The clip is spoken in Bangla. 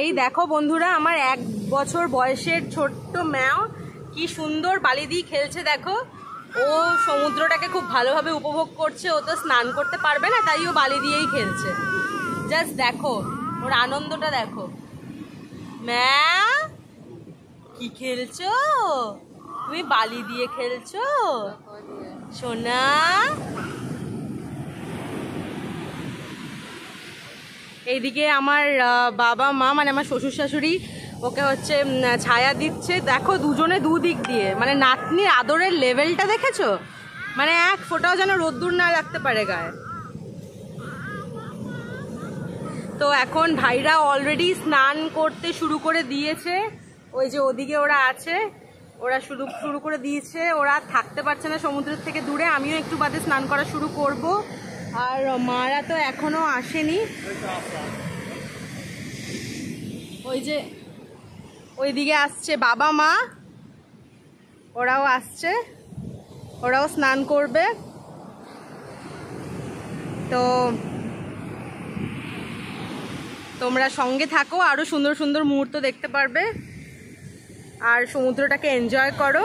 এই দেখো বন্ধুরা, আমার 1 বছর বয়সের ছোট্ট ম্যাও কি সুন্দর বালি দিয়ে খেলছে। দেখো, ও সমুদ্রটাকে খুব ভালোভাবে উপভোগ করছে। ও তো স্নান করতে পারবে না, তাই ও বালি দিয়েই খেলছে। জাস্ট দেখো ওর আনন্দটা দেখো। ম্যাও, কি খেলছো তুমি? বালি দিয়ে খেলছো সোনা? এইদিকে আমার বাবা মা মানে আমার শ্বশুর শাশুড়ি ওকে হচ্ছে ছায়া দিচ্ছে। দেখো দুজনে দুদিক দিয়ে, মানে নাতনির আদরের লেভেলটা দেখেছো? মানে এক ফোঁটাও যেন রোদ্দুর না লাগতে পারে গায়ে। তো এখন ভাইরা অলরেডি স্নান করতে শুরু করে দিয়েছে। ওই যে ওদিকে ওরা আছে, ওরা শুরু করে দিয়েছে। ওরা থাকতে পারছে না সমুদ্রের থেকে দূরে। আমিও একটু বাদে স্নান করা শুরু করব। আর মারা তো এখনো আসেনি। ওই যে ওইদিকে আসছে বাবা মা, ওরাও আসছে, ওরাও স্নান করবে। তো তোমরা সঙ্গে থাকো, আরো সুন্দর সুন্দর মুহূর্ত দেখতে পারবে আর সমুদ্রটাকে এনজয় করো।